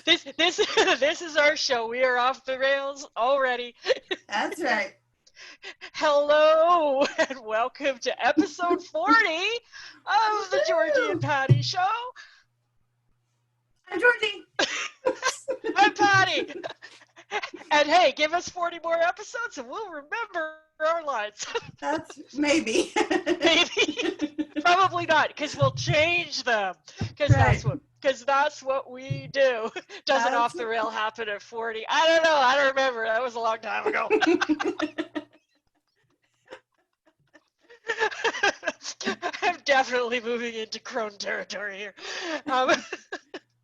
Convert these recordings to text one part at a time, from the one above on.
This is our show. We are off the rails already. That's right. Hello and welcome to episode 40 of the Georgie and Woo! Patty Show. I'm Georgie. I'm Patty. And hey, give us 40 more episodes and we'll remember our lines. That's maybe. Maybe. Probably not, because we'll change them. Because Right. that's what we do. Doesn't That's off the rail happen at 40? I don't know. I don't remember. That was a long time ago. I'm definitely moving into crone territory here.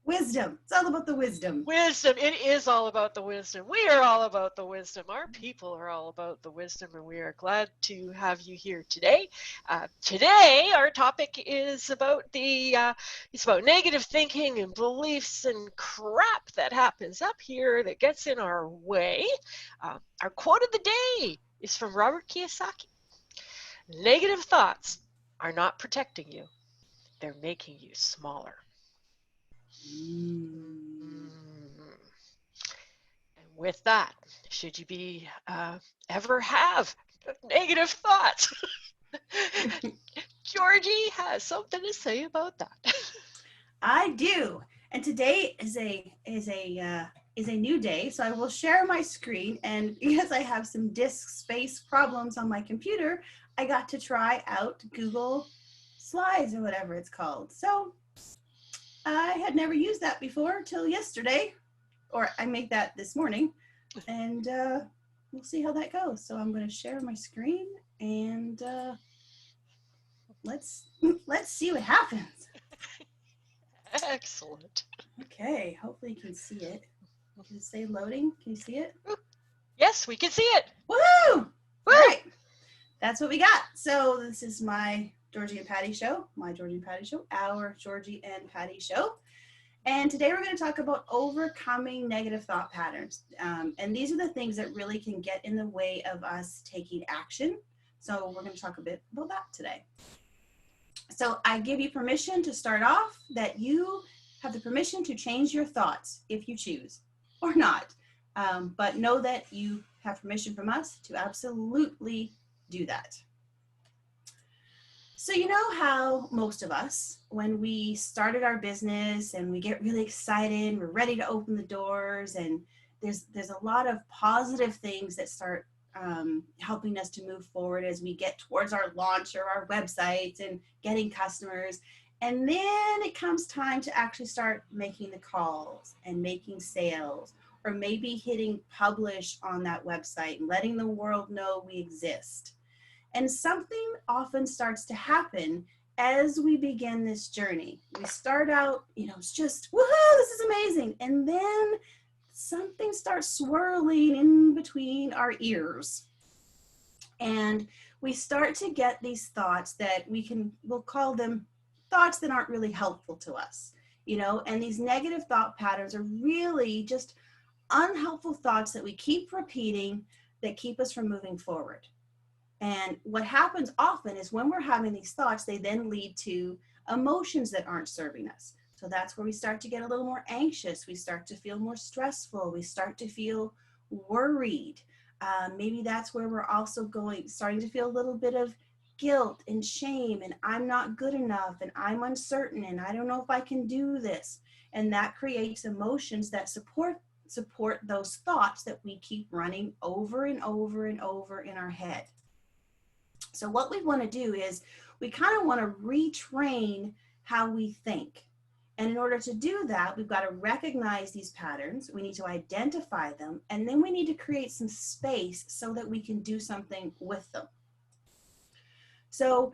Wisdom. It's all about the wisdom. Wisdom. It is all about the wisdom. We are all about the wisdom. Our people are all about the wisdom, and we are glad to have you here today. Today, our topic is about it's about negative thinking and beliefs and crap that happens up here that gets in our way. Our quote of the day is from Robert Kiyosaki. Negative thoughts are not protecting you. They're making you smaller. And with that, should you be ever have negative thoughts, Georgie has something to say about that. I do. And today is a new day, so I will share my screen. And because I have some disk space problems on my computer, I got to try out Google Slides or whatever it's called. So I had never used that before till yesterday, or I made that this morning, and we'll see how that goes. So I'm going to share my screen, and let's see what happens. Excellent. Okay, hopefully you can see it. Does it say loading? Can you see it? Yes, we can see it. Woohoo! Woo! All right, that's what we got. So this is my Georgie and Patty show, our Georgie and Patty show. And today we're going to talk about overcoming negative thought patterns. And these are the things that really can get in the way of us taking action. So we're going to talk a bit about that today. So I give you permission to start off, that you have the permission to change your thoughts if you choose or not. But know that you have permission from us to absolutely do that. So you know how most of us, when we started our business and we get really excited, we're ready to open the doors, and there's a lot of positive things that start helping us to move forward as we get towards our launch or our websites and getting customers. And then it comes time to actually start making the calls and making sales, or maybe hitting publish on that website and letting the world know we exist. And something often starts to happen as we begin this journey. We start out, it's just, woohoo, this is amazing. And then something starts swirling in between our ears. And we start to get these thoughts that we'll call them thoughts that aren't really helpful to us, and these negative thought patterns are really just unhelpful thoughts that we keep repeating that keep us from moving forward. And what happens often is when we're having these thoughts, they then lead to emotions that aren't serving us. So that's where we start to get a little more anxious. We start to feel more stressful. We start to feel worried. Maybe that's where we're also starting to feel a little bit of guilt and shame, and I'm not good enough, and I'm uncertain, and I don't know if I can do this. And that creates emotions that support those thoughts that we keep running over and over and over in our head. So what we want to do is we kind of want to retrain how we think. And in order to do that, we've got to recognize these patterns. We need to identify them, and then we need to create some space so that we can do something with them. So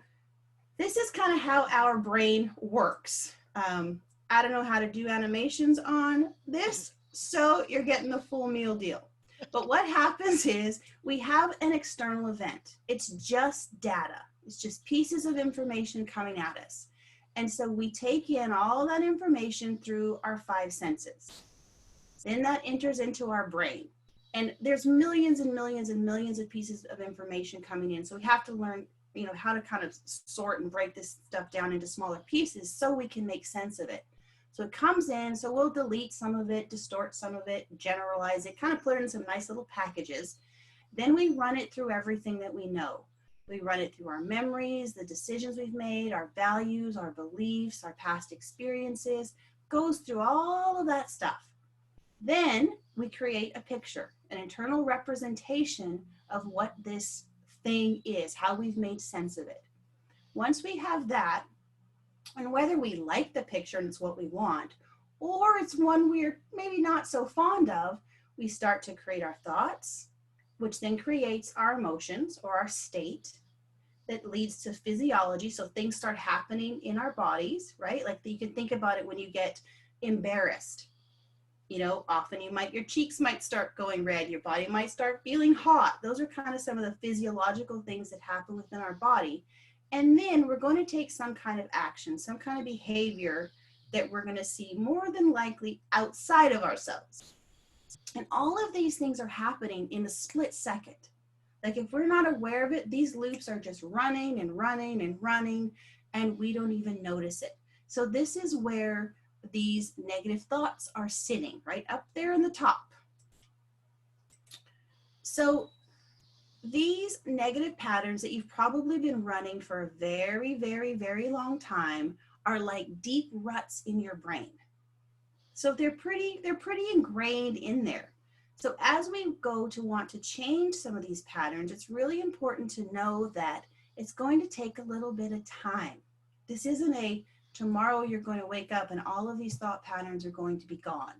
this is kind of how our brain works. I don't know how to do animations on this, so you're getting the full meal deal. But what happens is we have an external event. It's just data. It's just pieces of information coming at us. And so we take in all that information through our 5 senses. Then that enters into our brain. And there's millions and millions and millions of pieces of information coming in. So we have to learn, how to kind of sort and break this stuff down into smaller pieces so we can make sense of it. So it comes in, so we'll delete some of it, distort some of it, generalize it, kind of put it in some nice little packages. Then we run it through everything that we know. We run it through our memories, the decisions we've made, our values, our beliefs, our past experiences, goes through all of that stuff. Then we create a picture, an internal representation of what this thing is, how we've made sense of it. Once we have that, and whether we like the picture and it's what we want, or it's one we're maybe not so fond of, we start to create our thoughts, which then creates our emotions or our state that leads to physiology. So things start happening in our bodies, right? Like you can think about it when you get embarrassed. You know, often your cheeks might start going red, your body might start feeling hot. Those are kind of some of the physiological things that happen within our body. And then we're going to take some kind of action, some kind of behavior that we're going to see more than likely outside of ourselves. And all of these things are happening in a split second. Like if we're not aware of it, these loops are just running and running and running, and we don't even notice it. So this is where these negative thoughts are sitting, right up there in the top. So these negative patterns that you've probably been running for a very, very, very long time are like deep ruts in your brain. So they're pretty ingrained in there. So as we go to want to change some of these patterns, it's really important to know that it's going to take a little bit of time. This isn't a tomorrow you're going to wake up and all of these thought patterns are going to be gone.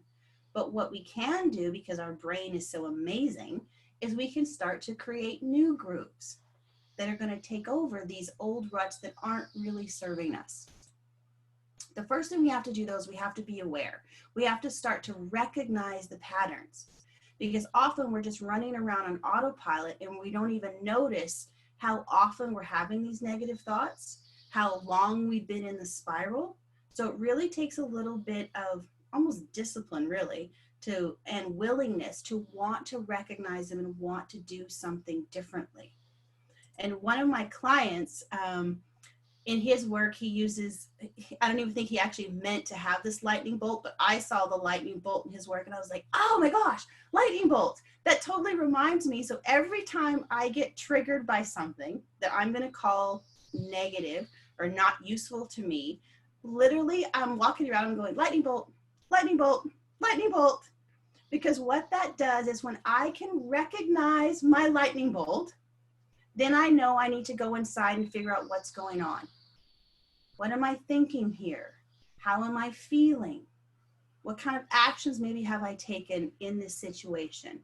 But what we can do, because our brain is so amazing, is we can start to create new grooves that are going to take over these old ruts that aren't really serving us. The first thing we have to do, though, is we have to be aware. We have to start to recognize the patterns, because often we're just running around on autopilot and we don't even notice how often we're having these negative thoughts, how long we've been in the spiral. So it really takes a little bit of almost discipline, really, and willingness to want to recognize them and want to do something differently. And one of my clients, in his work, he uses, I don't even think he actually meant to have this lightning bolt, but I saw the lightning bolt in his work and I was like, oh my gosh, lightning bolt. That totally reminds me. So every time I get triggered by something that I'm going to call negative or not useful to me, literally I'm walking around and going, lightning bolt, lightning bolt, lightning bolt. Because what that does is when I can recognize my lightning bolt, then I know I need to go inside and figure out what's going on. What am I thinking here? How am I feeling? What kind of actions maybe have I taken in this situation?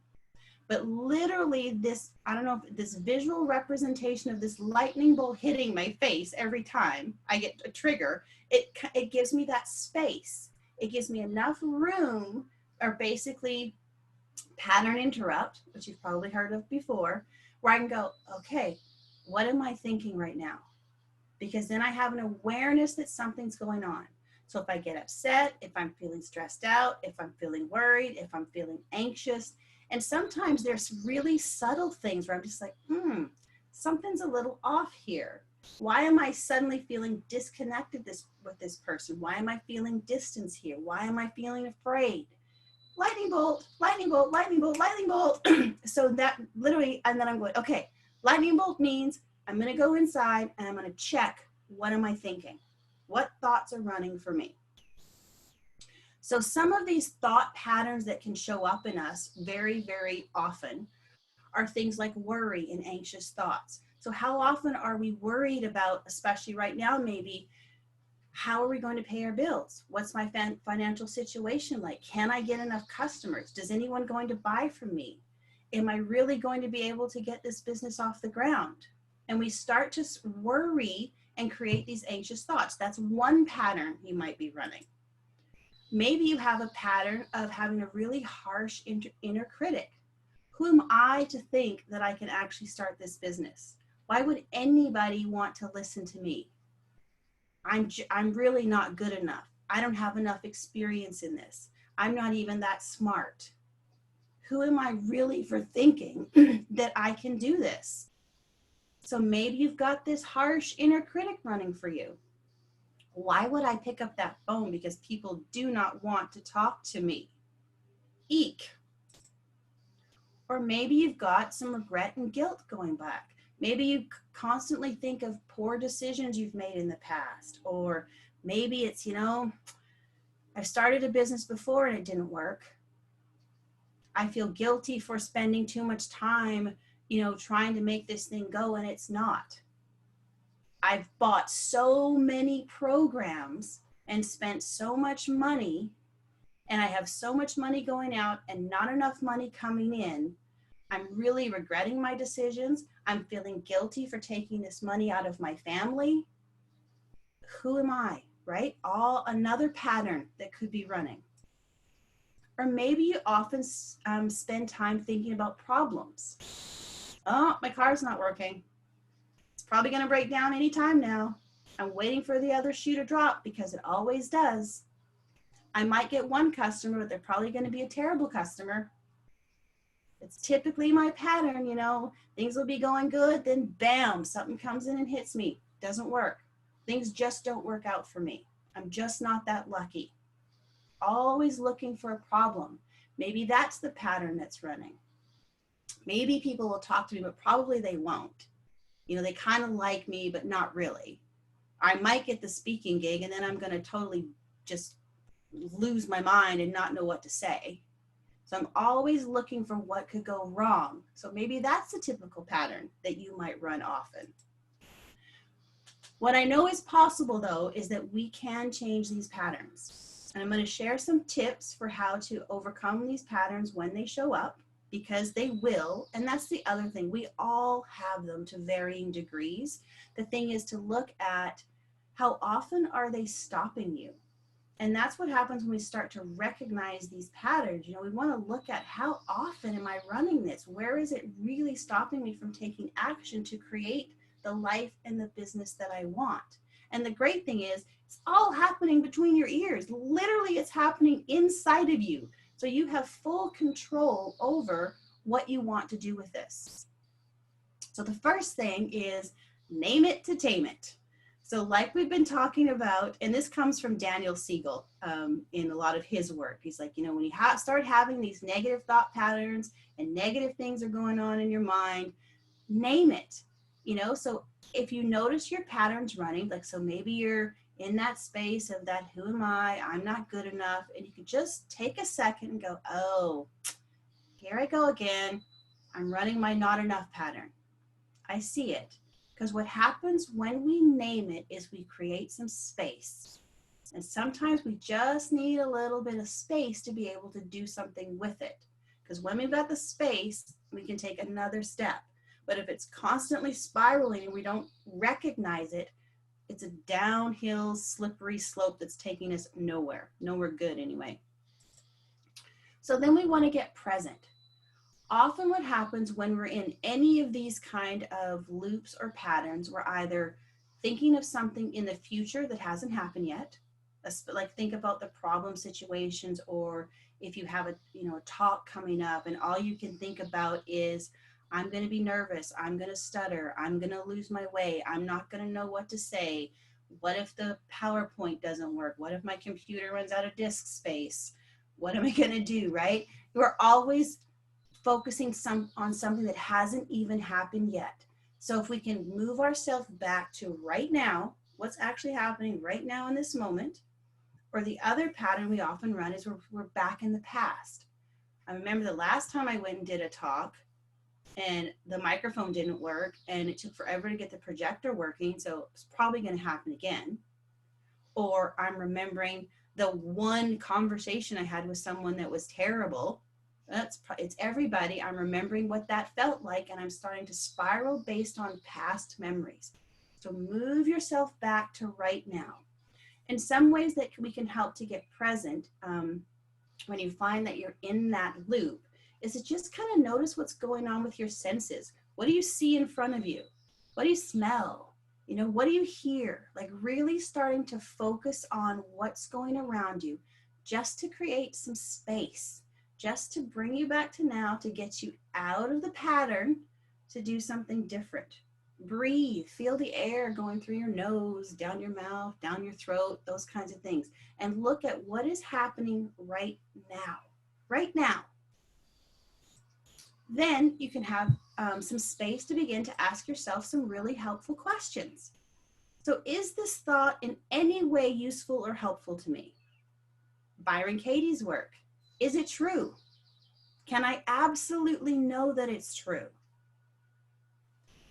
But literally this, I don't know, if this visual representation of this lightning bolt hitting my face every time I get a trigger, it gives me that space. It gives me enough room, or basically pattern interrupt, which you've probably heard of before, where I can go, okay, what am I thinking right now? Because then I have an awareness that something's going on. So if I get upset, if I'm feeling stressed out, if I'm feeling worried, if I'm feeling anxious, and sometimes there's really subtle things where I'm just like, something's a little off here. Why am I suddenly feeling disconnected with this person? Why am I feeling distance here? Why am I feeling afraid? Lightning bolt, lightning bolt, lightning bolt, lightning bolt. So that literally, and then I'm going, okay, lightning bolt means I'm going to go inside and I'm going to check, what am I thinking? What thoughts are running for me? So some of these thought patterns that can show up in us very, very often are things like worry and anxious thoughts. So how often are we worried about, especially right now, maybe, how are we going to pay our bills? What's my financial situation like? Can I get enough customers? Does anyone going to buy from me? Am I really going to be able to get this business off the ground? And we start to worry and create these anxious thoughts. That's one pattern you might be running. Maybe you have a pattern of having a really harsh inner critic. Who am I to think that I can actually start this business? Why would anybody want to listen to me? I'm really not good enough. I don't have enough experience in this. I'm not even that smart. Who am I really for thinking that I can do this? So maybe you've got this harsh inner critic running for you. Why would I pick up that phone? Because people do not want to talk to me. Eek. Or maybe you've got some regret and guilt going back. Maybe you constantly think of poor decisions you've made in the past. Or maybe it's, I've started a business before and it didn't work. I feel guilty for spending too much time, trying to make this thing go and it's not. I've bought so many programs and spent so much money, and I have so much money going out and not enough money coming in. I'm really regretting my decisions. I'm feeling guilty for taking this money out of my family. Who am I, right? All another pattern that could be running. Or maybe you often spend time thinking about problems. Oh, my car's not working. It's probably going to break down anytime now. I'm waiting for the other shoe to drop because it always does. I might get one customer, but they're probably going to be a terrible customer. It's typically my pattern, things will be going good, then bam, something comes in and hits me. Doesn't work. Things just don't work out for me. I'm just not that lucky. Always looking for a problem. Maybe that's the pattern that's running. Maybe people will talk to me, but probably they won't. They kind of like me, but not really. I might get the speaking gig and then I'm going to totally just lose my mind and not know what to say. So I'm always looking for what could go wrong. So maybe that's a typical pattern that you might run often. What I know is possible, though, is that we can change these patterns. And I'm going to share some tips for how to overcome these patterns when they show up, because they will. And that's the other thing. We all have them to varying degrees. The thing is to look at how often are they stopping you? And that's what happens when we start to recognize these patterns. We want to look at how often am I running this? Where is it really stopping me from taking action to create the life and the business that I want? And the great thing is, it's all happening between your ears. Literally, it's happening inside of you. So you have full control over what you want to do with this. So the first thing is name it to tame it. So like we've been talking about, and this comes from Daniel Siegel in a lot of his work. He's like, when you start having these negative thought patterns and negative things are going on in your mind, name it. So if you notice your patterns running, like, so maybe you're in that space of that, who am I? I'm not good enough. And you could just take a second and go, oh, here I go again. I'm running my not enough pattern. I see it. Because what happens when we name it is we create some space. And sometimes we just need a little bit of space to be able to do something with it. Because when we've got the space, we can take another step. But if it's constantly spiraling and we don't recognize it, it's a downhill, slippery slope that's taking us nowhere good anyway. So then we want to get present. Often what happens when we're in any of these kind of loops or patterns, we're either thinking of something in the future that hasn't happened yet, like think about the problem situations, or if you have a talk coming up and all you can think about is, I'm going to be nervous, I'm going to stutter, I'm going to lose my way, I'm not going to know what to say. What if the PowerPoint doesn't work? What if my computer runs out of disk space? What am I going to do, right? We're always focusing on something that hasn't even happened yet. So if we can move ourselves back to right now, what's actually happening right now in this moment, or the other pattern we often run is we're back in the past. I remember the last time I went and did a talk and the microphone didn't work and it took forever to get the projector working, so it's probably going to happen again. Or I'm remembering the one conversation I had with someone that was terrible. It's everybody. I'm remembering what that felt like, and I'm starting to spiral based on past memories. So move yourself back to right now. In some ways that we can help to get present when you find that you're in that loop is to just kind of notice what's going on with your senses. What do you see in front of you? What do you smell? What do you hear? Like really starting to focus on what's going around you just to create some space, just to bring you back to now, to get you out of the pattern to do something different. Breathe, feel the air going through your nose, down your mouth, down your throat, those kinds of things. And look at what is happening right now. Right now. Then you can have some space to begin to ask yourself some really helpful questions. So, is this thought in any way useful or helpful to me? Byron Katie's work. Is it true? Can I absolutely know that it's true?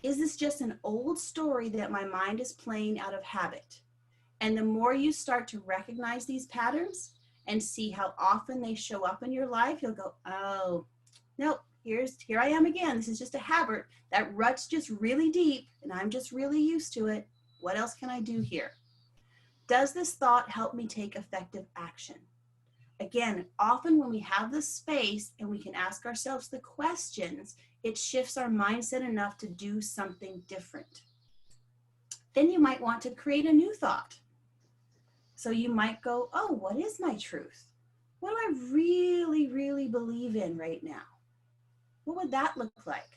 Is this just an old story that my mind is playing out of habit? And the more you start to recognize these patterns and see how often they show up in your life, you'll go, oh, nope, here I am again. This is just a habit. That rut's just really deep and I'm just really used to it. What else can I do here? Does this thought help me take effective action? Again, often when we have the space and we can ask ourselves the questions, it shifts our mindset enough to do something different. Then you might want to create a new thought. So you might go, oh, what is my truth? What do I really, really believe in right now? What would that look like?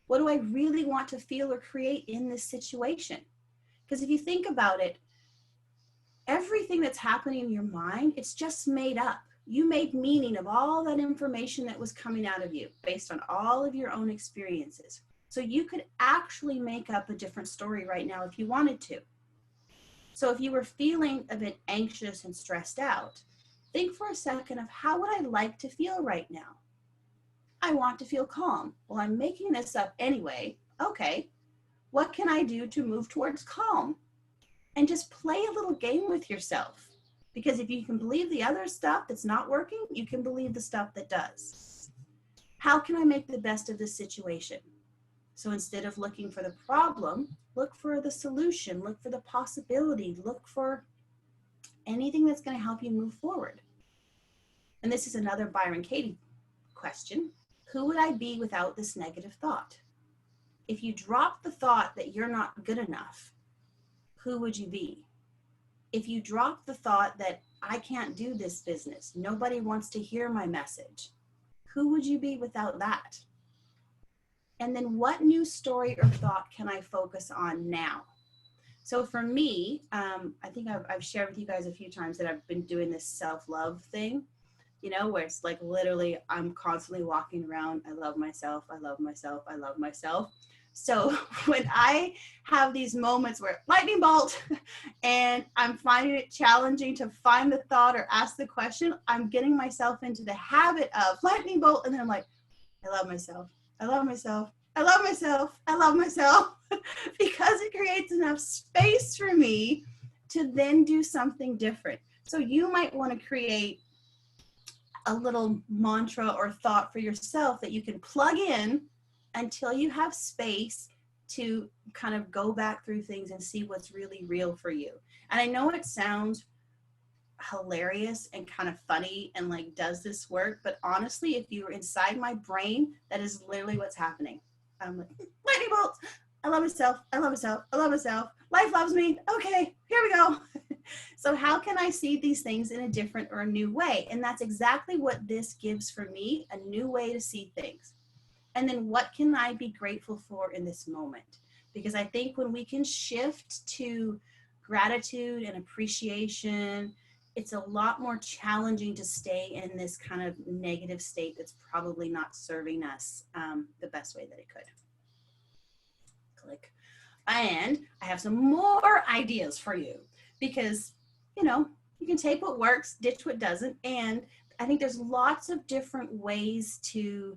What do I really want to feel or create in this situation? Because if you think about it, everything that's happening in your mind, it's just made up. You made meaning of all that information that was coming out of you based on all of your own experiences. So you could actually make up a different story right now if you wanted to. So if you were feeling a bit anxious and stressed out, think for a second of how would I like to feel right now? I want to feel calm. Well, I'm making this up anyway. Okay, what can I do to move towards calm? And just play a little game with yourself. Because if you can believe the other stuff that's not working, you can believe the stuff that does. How can I make the best of this situation? So instead of looking for the problem, look for the solution, look for the possibility, look for anything that's going to help you move forward. And this is another Byron Katie question. Who would I be without this negative thought? If you drop the thought that you're not good enough, who would you be? If you drop the thought that I can't do this business, nobody wants to hear my message, who would you be without that? And then what new story or thought can I focus on now? So for me, I think I've shared with you guys a few times that I've been doing this self-love thing, where it's like literally I'm constantly walking around. I love myself. I love myself. I love myself. So when I have these moments where lightning bolt and I'm finding it challenging to find the thought or ask the question, I'm getting myself into the habit of lightning bolt. And then I'm like, I love myself. I love myself. I love myself. I love myself because it creates enough space for me to then do something different. So you might want to create a little mantra or thought for yourself that you can plug in until you have space to kind of go back through things and see what's really real for you. And I know it sounds hilarious and kind of funny and like, does this work? But honestly, if you were inside my brain, that is literally what's happening. I'm like, lightning bolts. I love myself. I love myself. I love myself. Life loves me. Okay, here we go. So how can I see these things in a different or a new way? And that's exactly what this gives for me, a new way to see things. And then what can I be grateful for in this moment? Because I think when we can shift to gratitude and appreciation, it's a lot more challenging to stay in this kind of negative state that's probably not serving us the best way that it could. Click. And I have some more ideas for you because, you can take what works, ditch what doesn't. And I think there's lots of different ways to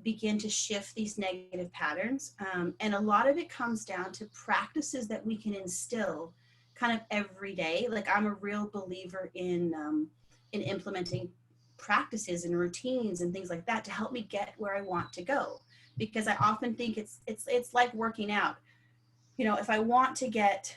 begin to shift these negative patterns. And a lot of it comes down to practices that we can instill kind of every day. Like I'm a real believer in implementing practices and routines and things like that to help me get where I want to go. Because I often think it's like working out. If I want to get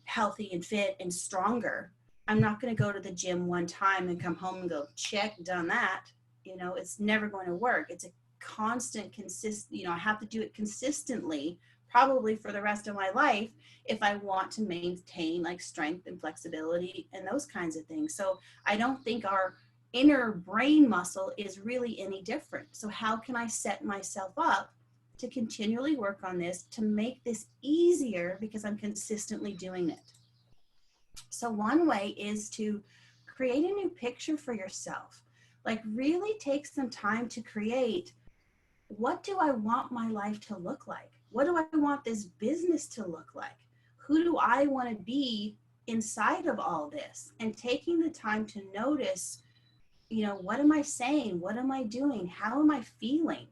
healthy and fit and stronger, I'm not going to go to the gym one time and come home and go, check, done that. It's never going to work. It's a constant, I have to do it consistently, probably for the rest of my life, if I want to maintain like strength and flexibility and those kinds of things. So I don't think our inner brain muscle is really any different. So how can I set myself up to continually work on this to make this easier because I'm consistently doing it. So one way is to create a new picture for yourself. Like really take some time to create, what do I want my life to look like? What do I want this business to look like? Who do I want to be inside of all this? And taking the time to notice, what am I saying? What am I doing? How am I feeling?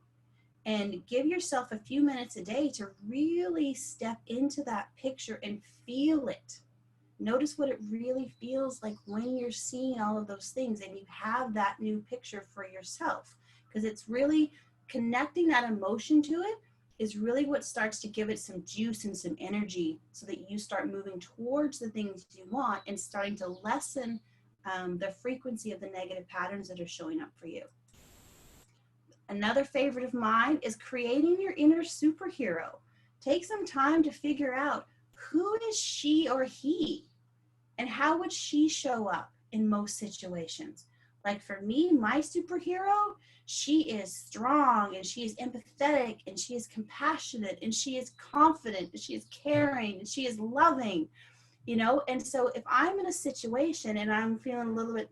And give yourself a few minutes a day to really step into that picture and feel it. Notice what it really feels like when you're seeing all of those things and you have that new picture for yourself. Because it's really connecting that emotion to it is really what starts to give it some juice and some energy so that you start moving towards the things you want and starting to lessen the frequency of the negative patterns that are showing up for you. Another favorite of mine is creating your inner superhero. Take some time to figure out, who is she or he? And how would she show up in most situations? Like for me, my superhero, she is strong and she is empathetic and she is compassionate and she is confident and she is caring and she is loving, And so if I'm in a situation and I'm feeling a little bit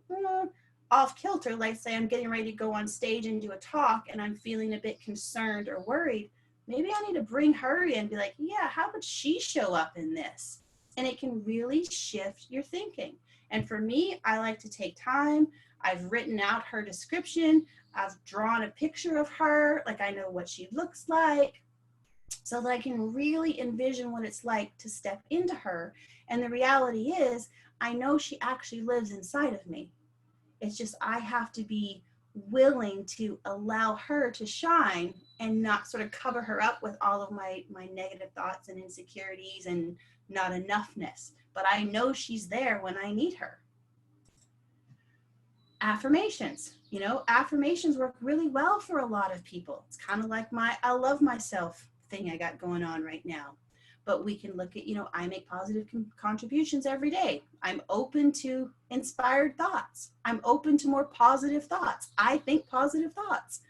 off kilter, like say I'm getting ready to go on stage and do a talk and I'm feeling a bit concerned or worried, maybe I need to bring her in and be like, yeah, how would she show up in this? And it can really shift your thinking. And for me, I like to take time. I've written out her description. I've drawn a picture of her, like I know what she looks like, so that I can really envision what it's like to step into her. And the reality is, I know she actually lives inside of me. It's just I have to be willing to allow her to shine and not sort of cover her up with all of my negative thoughts and insecurities and not enoughness. But I know she's there when I need her. Affirmations. Affirmations work really well for a lot of people. It's kind of like my I love myself thing I got going on right now. But we can look at, I make positive contributions every day. I'm open to inspired thoughts. I'm open to more positive thoughts. I think positive thoughts.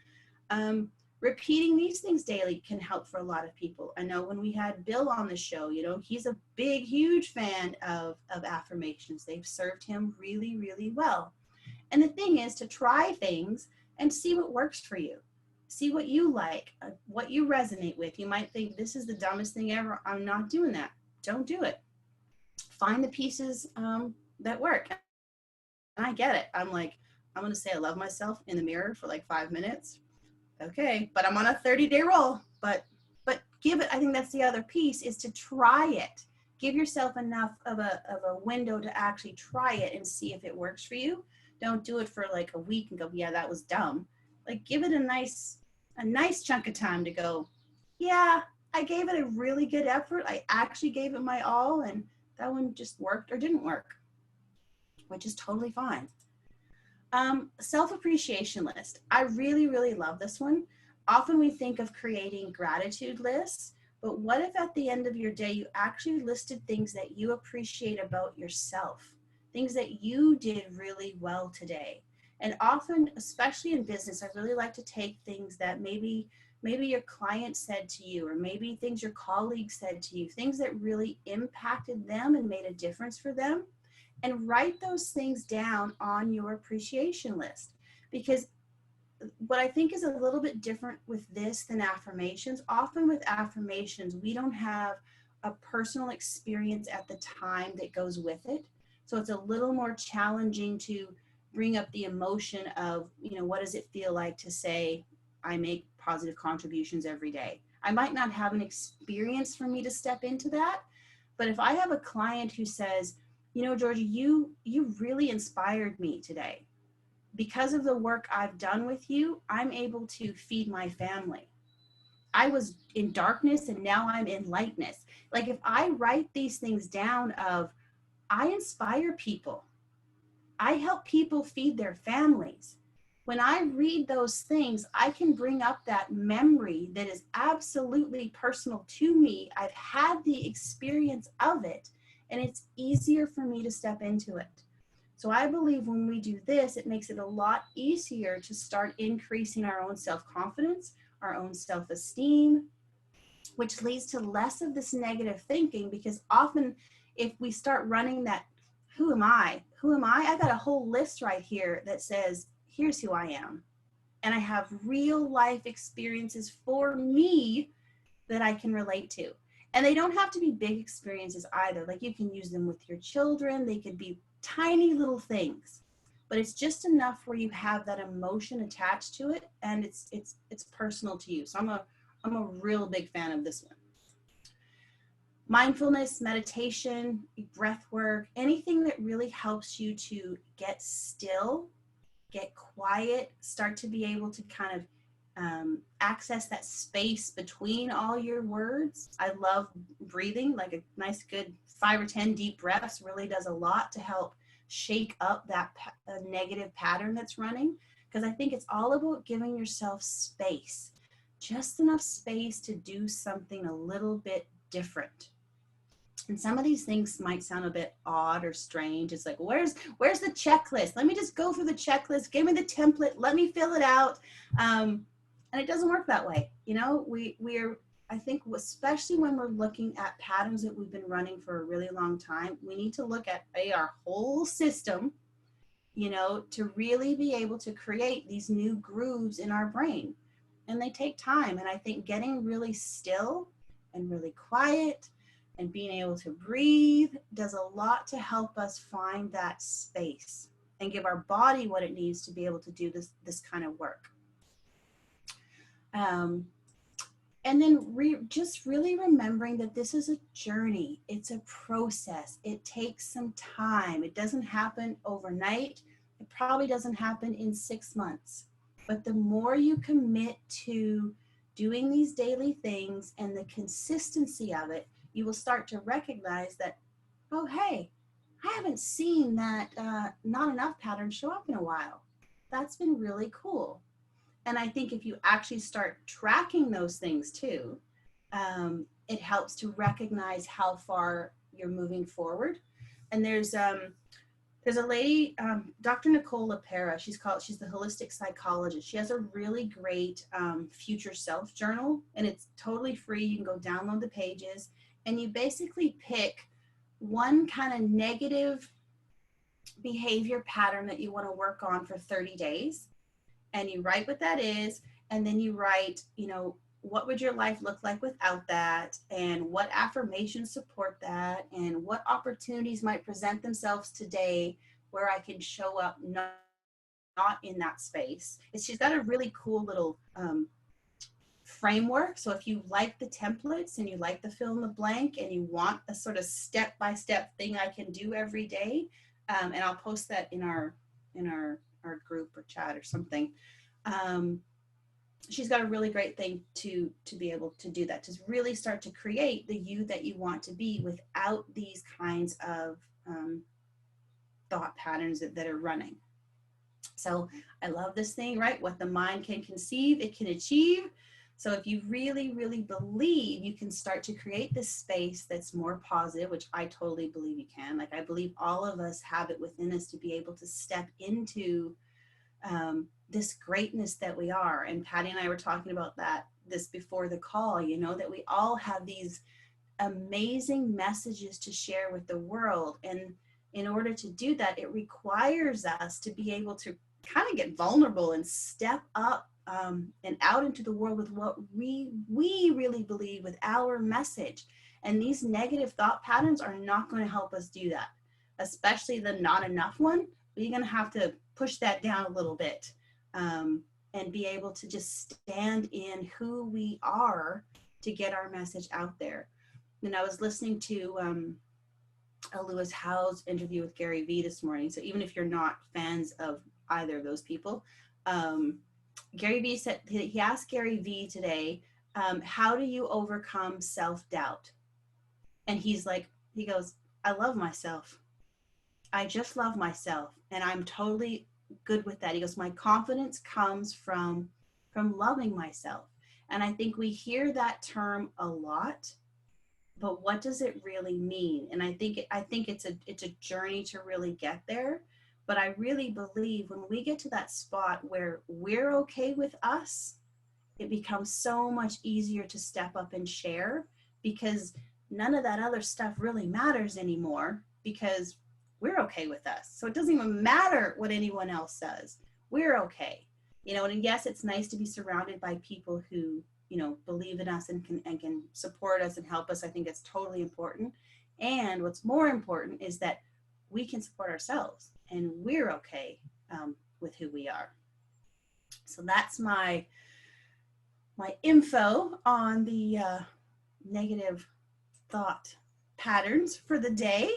Repeating these things daily can help for a lot of people. I know when we had Bill on the show, he's a big, huge fan of affirmations. They've served him really, really well. And the thing is to try things and see what works for you. See what you like, what you resonate with. You might think, this is the dumbest thing ever. I'm not doing that. Don't do it. Find the pieces that work. And I get it. I'm like, I'm going to say I love myself in the mirror for like 5 minutes. Okay, but I'm on a 30-day roll. But give it, I think that's the other piece, is to try it. Give yourself enough of a window to actually try it and see if it works for you. Don't do it for like a week and go, yeah, that was dumb. Like give it a nice chunk of time to go, yeah, I gave it a really good effort. I actually gave it my all, and that one just worked or didn't work, which is totally fine. Self-appreciation list. I really, really love this one. Often we think of creating gratitude lists, but what if at the end of your day you actually listed things that you appreciate about yourself, things that you did really well today? And often, especially in business, I really like to take things that maybe your client said to you, or maybe things your colleagues said to you, things that really impacted them and made a difference for them, and write those things down on your appreciation list. Because what I think is a little bit different with this than affirmations, often with affirmations, we don't have a personal experience at the time that goes with it. So it's a little more challenging to bring up the emotion of, what does it feel like to say, I make positive contributions every day? I might not have an experience for me to step into that, but if I have a client who says, Georgia, you really inspired me today. Because of the work I've done with you, I'm able to feed my family. I was in darkness and now I'm in lightness. Like if I write these things down of, I inspire people, I help people feed their families. When I read those things, I can bring up that memory that is absolutely personal to me. I've had the experience of it, and it's easier for me to step into it. So I believe when we do this, it makes it a lot easier to start increasing our own self-confidence, our own self-esteem, which leads to less of this negative thinking, because often if we start running that, who am I? Who am I? I got a whole list right here that says, here's who I am. And I have real life experiences for me that I can relate to. And they don't have to be big experiences either. Like, you can use them with your children, they could be tiny little things. But it's just enough where you have that emotion attached to it, and it's personal to you. So I'm a real big fan of this one. Mindfulness, meditation, breath work, anything that really helps you to get still, get quiet, start to be able to kind of access that space between all your words. I love breathing, like a nice, good 5 or 10 deep breaths really does a lot to help shake up that negative pattern that's running. Because I think it's all about giving yourself space, just enough space to do something a little bit different. And some of these things might sound a bit odd or strange. It's like, where's the checklist? Let me just go through the checklist. Give me the template. Let me fill it out. And it doesn't work that way. You know, we're, I think, especially when we're looking at patterns that we've been running for a really long time, we need to look at our whole system, you know, to really be able to create these new grooves in our brain. And they take time. And I think getting really still and really quiet and being able to breathe does a lot to help us find that space and give our body what it needs to be able to do this kind of work. Um, and then just really remembering that this is a journey. It's a process. It takes some time. It doesn't happen overnight. It probably doesn't happen in 6 months. But the more you commit to doing these daily things and the consistency of it, you will start to recognize that, oh, hey, I haven't seen that not enough pattern show up in a while. That's been really cool. And I think if you actually start tracking those things too, it helps to recognize how far you're moving forward. And there's a lady, Dr. Nicole LaPera. She's the holistic psychologist. She has a really great future self journal, and it's totally free. You can go download the pages, and you basically pick one kind of negative behavior pattern that you want to work on for 30 days, and you write what that is, and then you write, you know, what would your life look like without that, and what affirmations support that, and what opportunities might present themselves today where I can show up not in that space. She's got a really cool little framework. So if you like the templates and you like the fill in the blank and you want a sort of step-by-step thing I can do every day, and I'll post that in our group or chat or something. She's got a really great thing to be able to do that, to really start to create the you that you want to be without these kinds of thought patterns that are running. So I love this thing, right? What the mind can conceive, it can achieve. So if you really, really believe you can start to create this space that's more positive, which I totally believe you can. Like, I believe all of us have it within us to be able to step into this greatness that we are. And Patty and I were talking about this before the call, you know, that we all have these amazing messages to share with the world. And in order to do that, it requires us to be able to kind of get vulnerable and step up and out into the world with what we really believe, with our message. And these negative thought patterns are not going to help us do that, especially the not enough one. You're going to have to push that down a little bit and be able to just stand in who we are to get our message out there. And I was listening to a Lewis Howes interview with Gary Vee this morning. So even if you're not fans of either of those people, Gary Vee said, he asked Gary Vee today, how do you overcome self-doubt? And he goes, I love myself. I just love myself, and I'm totally good with that. He goes, my confidence comes from loving myself. And I think we hear that term a lot, but what does it really mean? And I think it's a journey to really get there. But I really believe when we get to that spot where we're okay with us, it becomes so much easier to step up and share, because none of that other stuff really matters anymore, because we're okay with us. So it doesn't even matter what anyone else says. We're okay. And yes, it's nice to be surrounded by people who, believe in us and can support us and help us. I think it's totally important. And what's more important is that we can support ourselves and we're okay with who we are. So that's my info on the negative thought patterns for the day.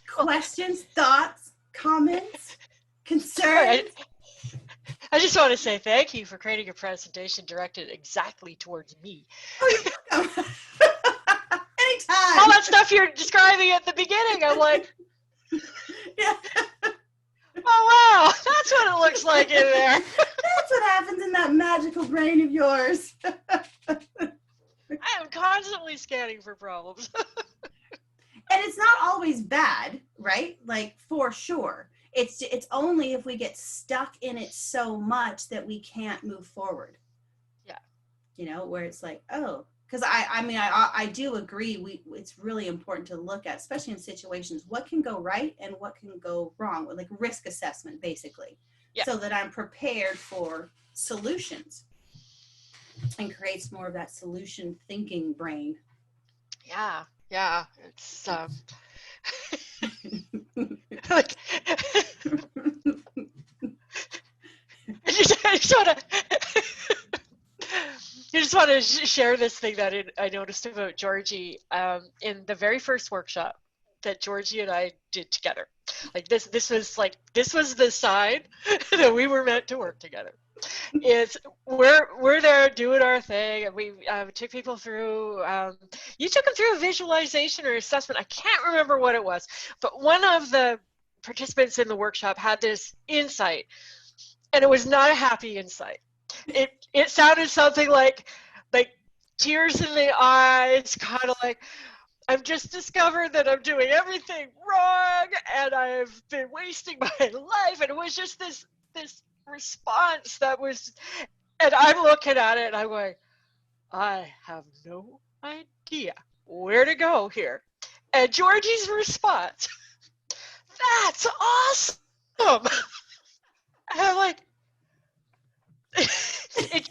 Questions, thoughts, comments, concerns? I just want to say thank you for creating a presentation directed exactly towards me. Oh, you're welcome. Anytime. All that stuff you're describing at the beginning, I'm like, yeah. Oh, wow, that's what it looks like in there. That's what happens in that magical brain of yours. I am constantly scanning for problems. And it's not always bad, right? Like, for sure. It's only if we get stuck in it so much that we can't move forward. Yeah. Where it's like, oh, because I do agree. It's really important to look at, especially in situations, what can go right and what can go wrong, like risk assessment, basically, so that I'm prepared for solutions and creates more of that solution thinking brain. Yeah, it's like I just want to share this thing that I noticed about Georgie in the very first workshop that Georgie and I did together. Like this was the sign that we were meant to work together. We're there doing our thing, and we took people through. You took them through a visualization or assessment. I can't remember what it was, but one of the participants in the workshop had this insight, and it was not a happy insight. It sounded something like tears in the eyes, kind of like, I've just discovered that I'm doing everything wrong, and I've been wasting my life, and it was just this response that was, and I'm looking at it and I'm going, I have no idea where to go here. And Georgie's response, that's awesome. And I'm like, it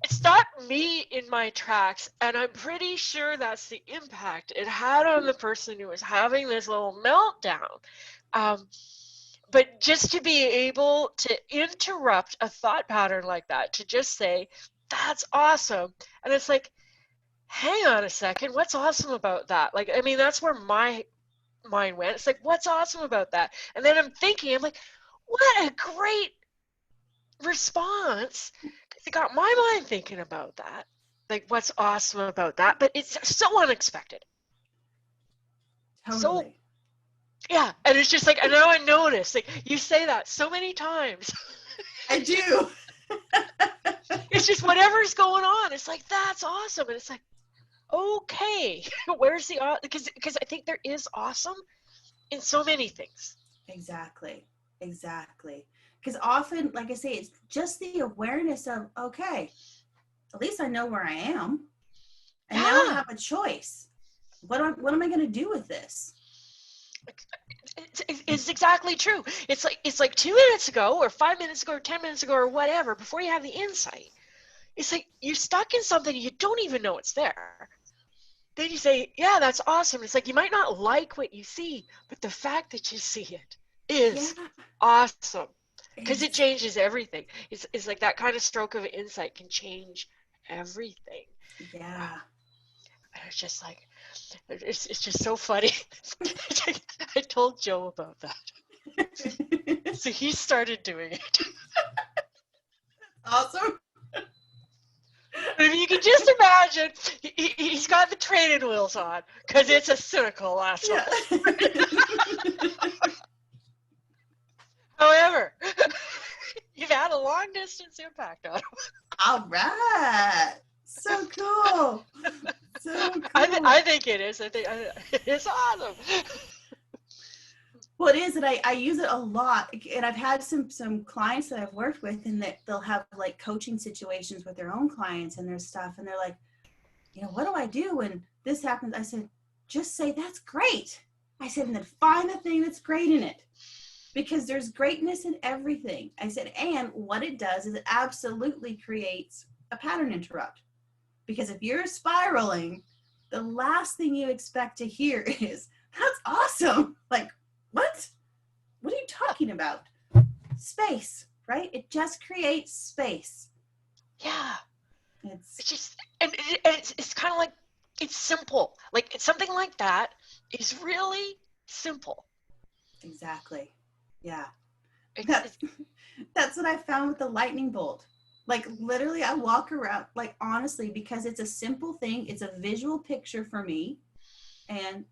stopped me in my tracks, and I'm pretty sure that's the impact it had on the person who was having this little meltdown. But just to be able to interrupt a thought pattern like that, to just say, that's awesome. And it's like, hang on a second, what's awesome about that? Like, I mean, that's where my mind went. It's like, what's awesome about that? And then I'm like, what a great response. It got my mind thinking about that. Like, what's awesome about that? But it's so unexpected. Totally. So, yeah, and it's just like, and now I notice, like, you say that so many times. I do. It's just whatever's going on. It's like, that's awesome. And it's like, okay, where's the, because I think there is awesome in so many things. Exactly. Because often, like I say, it's just the awareness of, okay, at least I know where I am. And now I have a choice. What am I going to do with this? It's exactly true. It's like 2 minutes ago or 5 minutes ago or 10 minutes ago or whatever, before you have the insight, it's like you're stuck in something you don't even know it's there. Then you say, yeah, that's awesome. It's like you might not like what you see, but the fact that you see it is awesome, because it changes everything. It's like that kind of stroke of insight can change everything. Yeah. And it's just like, it's just so funny. I told Joe about that. So he started doing it. Awesome. But if you can just imagine, he's got the training wheels on, because it's a cynical asshole. Yeah. However, you've had a long distance impact on him. All right. So cool. So cool. I think it is. I think it's awesome. Well, it is that I use it a lot, and I've had some clients that I've worked with, and that they'll have like coaching situations with their own clients and their stuff, and they're like, what do I do when this happens? I said, just say that's great. I said, and then find the thing that's great in it, because there's greatness in everything. I said, and what it does is it absolutely creates a pattern interrupt, because if you're spiraling, the last thing you expect to hear is, that's awesome. Like, what? What are you talking about? Space, right? It just creates space. Yeah. It's It's just, and it's kind of like, it's simple. Like, it's something like that is really simple. exactly, yeah. It's, That's it's that's what I found with the lightning bolt. Like literally, I walk around, like honestly, because it's a simple thing. It's a visual picture for me, and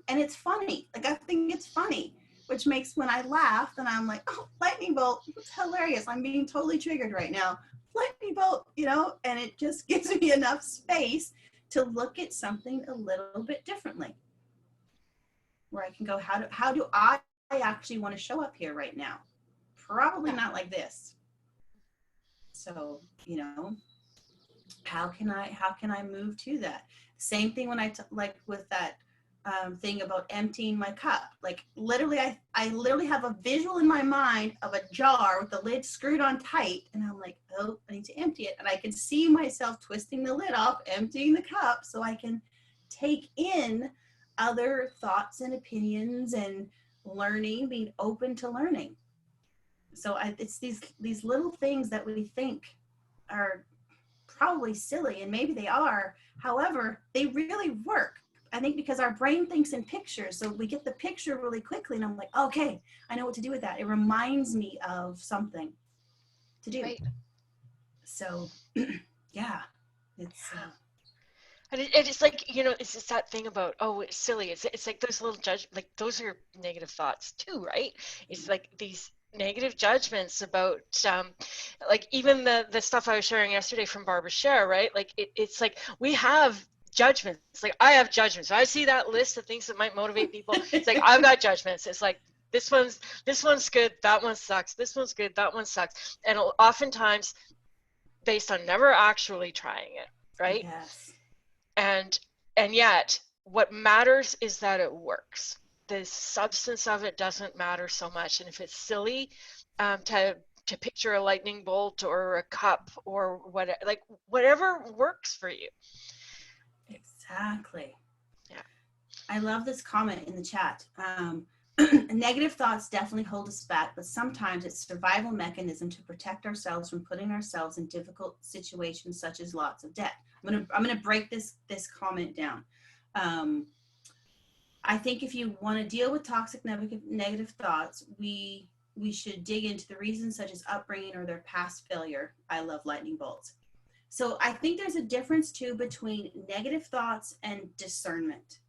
and it's funny. Like I think it's funny, which makes when I laugh, then I'm like, oh, lightning bolt, it's hilarious. I'm being totally triggered right now. Lightning bolt, and it just gives me enough space to look at something a little bit differently, where I can go, how do I actually want to show up here right now? Probably yeah, not like this. So, how can I move to that? Same thing when like with that thing about emptying my cup. Like literally, I literally have a visual in my mind of a jar with the lid screwed on tight, and I'm like, oh, I need to empty it, and I can see myself twisting the lid off, emptying the cup, so I can take in other thoughts and opinions and learning, being open to learning. So it's these little things that we think are probably silly, and maybe they are. However, they really work. I think because our brain thinks in pictures, so we get the picture really quickly, and I'm like, okay, I know what to do with that. It reminds me of something to do. right. So, yeah, it's And it's like, it's just that thing about, oh, it's silly. It's like those little like those are negative thoughts too, right? It's like these negative judgments about, like even the stuff I was sharing yesterday from Barbara Sher, right? Like it's like we have judgments. Like I have judgments. I see that list of things that might motivate people. It's like I've got judgments. It's like this one's good, that one sucks. This one's good, that one sucks. And oftentimes based on never actually trying it, right? yes, and and yet what matters is that it works. The substance of it doesn't matter so much, and if it's silly, to picture a lightning bolt or a cup or whatever, like whatever works for you. exactly. Yeah. I love this comment in the chat. Negative thoughts definitely hold us back, but sometimes it's a survival mechanism to protect ourselves from putting ourselves in difficult situations such as lots of debt. I'm gonna break this comment down. Um, I think if you want to deal with toxic negative thoughts, we should dig into the reasons such as upbringing or their past failure. I love lightning bolts. So I think there's a difference too between negative thoughts and discernment,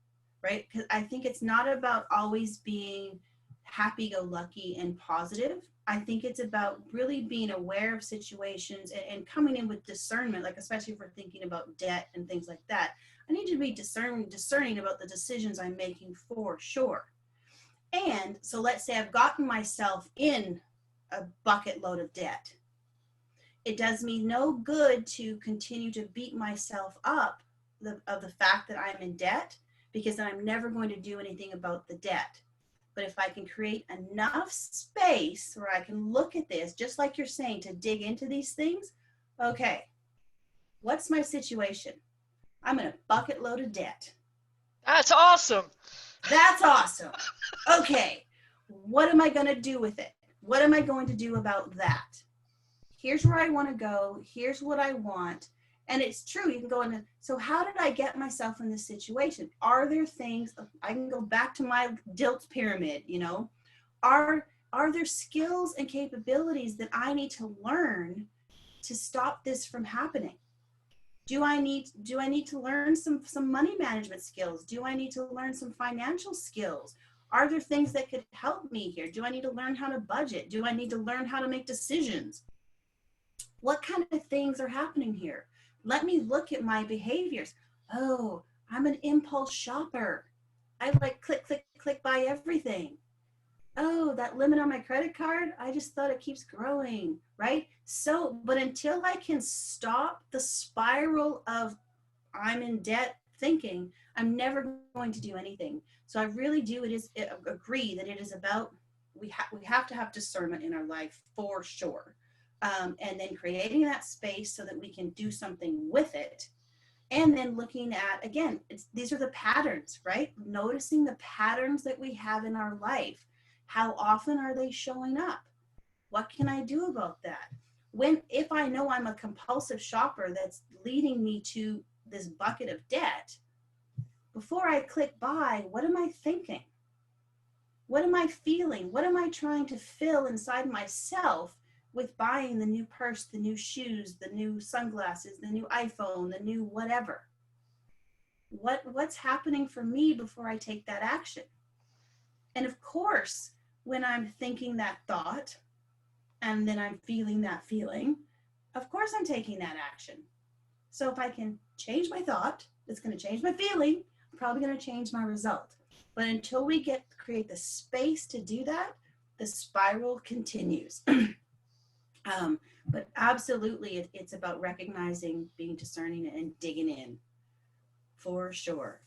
right? Because I think it's not about always being happy-go-lucky and positive. I think it's about really being aware of situations and coming in with discernment, like especially if we're thinking about debt and things like that. I need to be discerning about the decisions I'm making for sure. And so let's say I've gotten myself in a bucket load of debt. It does me no good to continue to beat myself up of the fact that I'm in debt, because then I'm never going to do anything about the debt. But if I can create enough space where I can look at this, just like you're saying, to dig into these things, okay, what's my situation? I'm in a bucket load of debt. That's awesome. That's awesome. Okay, what am I going to do with it? What am I going to do about that? Here's where I want to go. Here's what I want. And it's true. You can go into, so how did I get myself in this situation? Are there things, I can go back to my DILT pyramid, are there skills and capabilities that I need to learn to stop this from happening? Do I need to learn some money management skills? Do I need to learn some financial skills? Are there things that could help me here? Do I need to learn how to budget? Do I need to learn how to make decisions? What kind of things are happening here? Let me look at my behaviors. Oh, I'm an impulse shopper. I like click, click, click, buy everything. oh, that limit on my credit card, I just thought it keeps growing, right? So, but until I can stop the spiral of I'm in debt thinking, I'm never going to do anything. So I really do agree that it is about we have to have discernment in our life for sure, and then creating that space so that we can do something with it, and then looking at again these are the patterns, right? Noticing the patterns that we have in our life. How often are they showing up? What can I do about that? When if I know I'm a compulsive shopper that's leading me to this bucket of debt, before I click buy, what am I thinking? What am I feeling? What am I trying to fill inside myself with buying the new purse, the new shoes, the new sunglasses, the new iPhone, the new whatever? What's happening for me before I take that action? And of course, when I'm thinking that thought and then I'm feeling that feeling, of course I'm taking that action. So if I can change my thought, it's going to change my feeling, I'm probably going to change my result. But until we create the space to do that, the spiral continues. But absolutely, it's about recognizing, being discerning, and digging in for sure.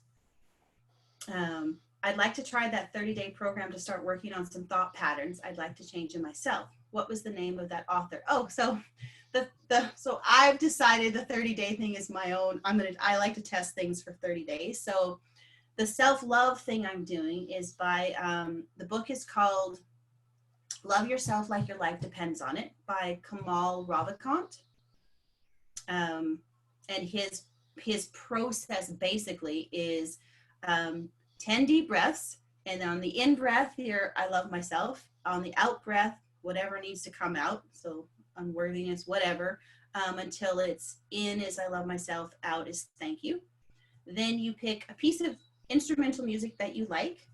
I'd like to try that 30-day program to start working on some thought patterns I'd like to change in myself. What was the name of that author? Oh, so so I've decided the 30-day thing is my own. I like to test things for 30 days. So the self-love thing I'm doing is by the book is called Love Yourself Like Your Life Depends on It by Kamal Ravikant. And his process basically is 10 deep breaths, and on the in breath here, I love myself. On the out breath, whatever needs to come out, so unworthiness, whatever, until it's in is I love myself, out is thank you. Then you pick a piece of instrumental music that you like.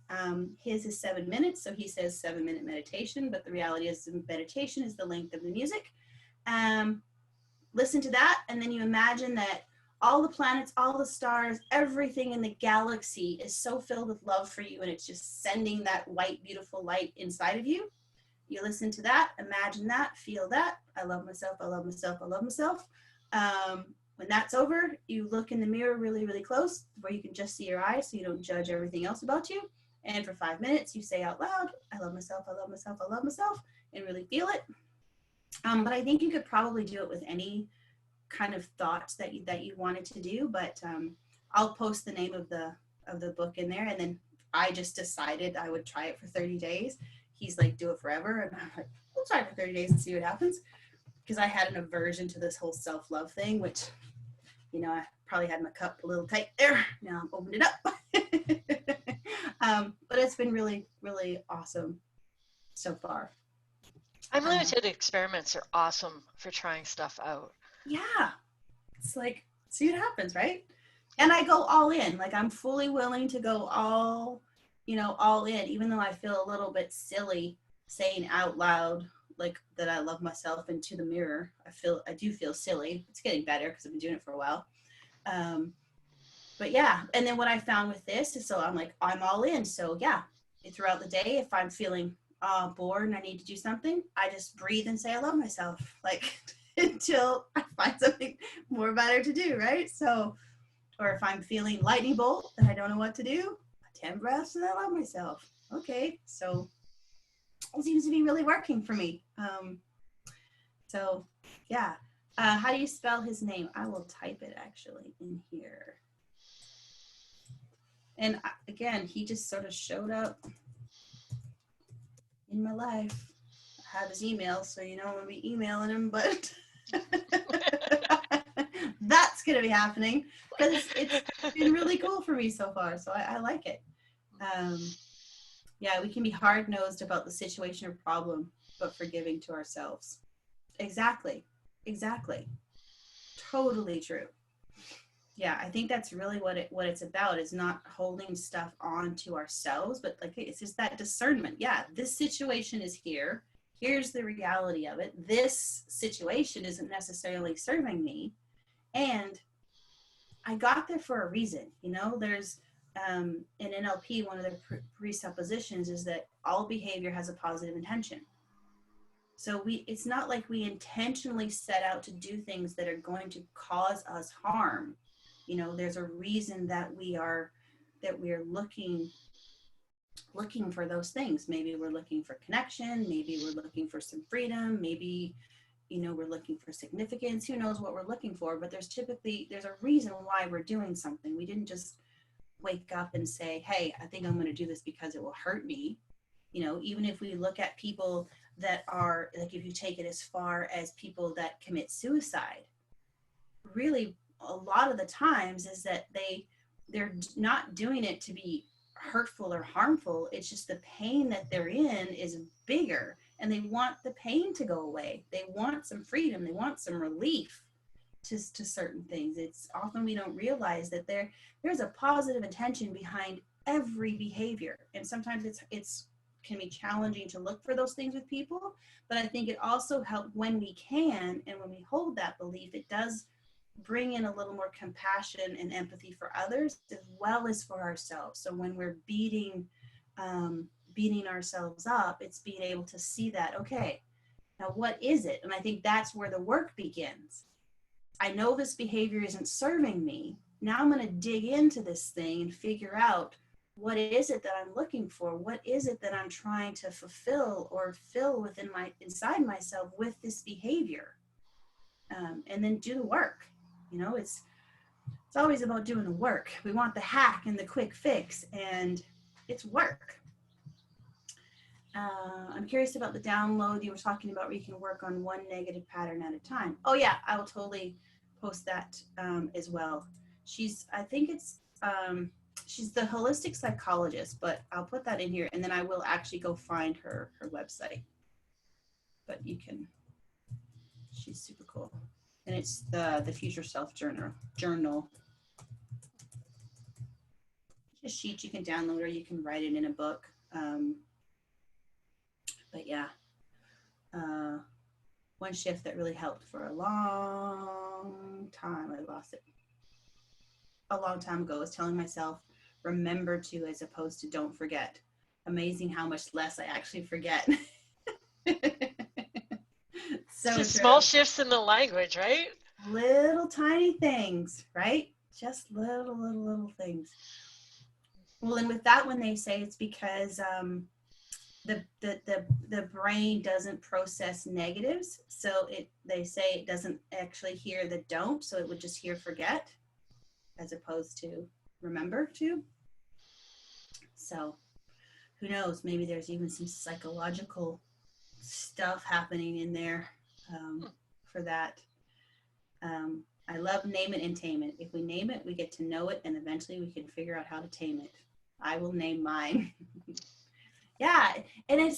His is 7 minutes, so he says 7-minute meditation, but the reality is meditation is the length of the music. Listen to that, and then you imagine that all the planets, all the stars, everything in the galaxy is so filled with love for you, and it's just sending that white, beautiful light inside of you. You listen to that, imagine that, feel that. I love myself, I love myself, I love myself. When that's over, you look in the mirror really, really close where you can just see your eyes so you don't judge everything else about you. And for 5 minutes, you say out loud, I love myself, I love myself, I love myself, and really feel it. But I think you could probably do it with any kind of thoughts that you wanted to do. But I'll post the name of the book in there, and then I just decided I would try it for 30 days. He's like, do it forever, and I'm like, we'll try it for 30 days and see what happens. Because I had an aversion to this whole self-love thing, which, you know, I probably had my cup a little tight there. Now I'm opened it up. But it's been really, really awesome so far. Unlimited experiments are awesome for trying stuff out. Yeah. It's like, see what happens, right? And I go all in. Like, I'm fully willing to go all in, even though I feel a little bit silly saying out loud, like, that I love myself into the mirror. I do feel silly. It's getting better because I've been doing it for a while. But yeah. And then what I found with this is, so I'm like, I'm all in. So yeah, throughout the day, if I'm feeling bored and I need to do something, I just breathe and say I love myself, like until I find something more better to do, right? So, or if I'm feeling lightning bolt and I don't know what to do, 10 breaths and I love myself. Okay, so it seems to be really working for me. So yeah. How do you spell his name? I will type it actually in here. And again, he just sort of showed up in my life. I have his email, so you know I'm gonna be emailing him, but that's gonna be happening because it's been really cool for me so far. So I like it. Yeah, we can be hard-nosed about the situation or problem, but forgiving to ourselves. Exactly. Totally true. Yeah, I think that's really what it's about, is not holding stuff on to ourselves, but like it's just that discernment. Yeah, this situation is here. Here's the reality of it. This situation isn't necessarily serving me, and I got there for a reason. You know, there's in NLP, one of the presuppositions is that all behavior has a positive intention. So it's not like we intentionally set out to do things that are going to cause us harm. You know, there's a reason that we're looking for those things. Maybe we're looking for connection, maybe we're looking for some freedom, maybe, you know, we're looking for significance. Who knows what we're looking for, but there's a reason why we're doing something. We didn't just wake up and say, hey, I think I'm going to do this because it will hurt me. You know, even if we look at people that are, like, if you take it as far as people that commit suicide, really a lot of the times is that they're not doing it to be hurtful or harmful. It's just the pain that they're in is bigger, and they want the pain to go away. They want some freedom, they want some relief to certain things. It's often we don't realize that there's a positive intention behind every behavior, and sometimes it's can be challenging to look for those things with people, but I think it also helps when we can, and when we hold that belief, it does bring in a little more compassion and empathy for others as well as for ourselves. So when we're beating ourselves up, it's being able to see that, okay, now what is it? And I think that's where the work begins. I know this behavior isn't serving me. Now I'm going to dig into this thing and figure out, what is it that I'm looking for? What is it that I'm trying to fulfill or fill inside myself with this behavior? And then do the work. You know, it's always about doing the work. We want the hack and the quick fix, and it's work. I'm curious about the download you were talking about, where you can work on one negative pattern at a time. Oh yeah, I will totally post that as well. I think she's the holistic psychologist, but I'll put that in here, and then I will actually go find her website. But she's super cool. And it's the Future Self Journal. A sheet you can download, or you can write it in a book. But yeah, one shift that really helped for a long time, I lost it a long time ago, was telling myself, remember to, as opposed to don't forget. Amazing how much less I actually forget. So just true. small shifts in the language, right? Little tiny things, right? Just little things. Well, and with that, when they say it's because the brain doesn't process negatives, so they say it doesn't actually hear the don't, so it would just hear forget as opposed to remember to. So who knows, maybe there's even some psychological stuff happening in there for that. I love name it and tame it. If we name it, we get to know it, and eventually we can figure out how to tame it. I will name mine. Yeah, and I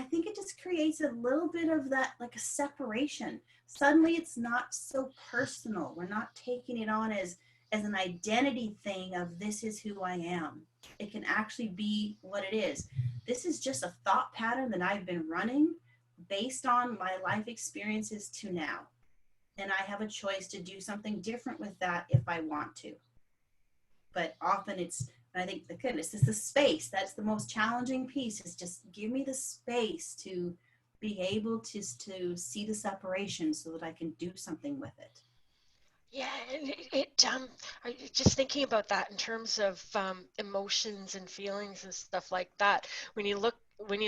think it just creates a little bit of that, like a separation. Suddenly it's not so personal. We're not taking it on as an identity thing of, this is who I am. It can actually be what it is. This is just a thought pattern that I've been running based on my life experiences to now. And I have a choice to do something different with that if I want to. But often I think this is the space. That's the most challenging piece, is just give me the space to be able to see the separation so that I can do something with it. Yeah, and I'm just thinking about that in terms of emotions and feelings and stuff like that. When you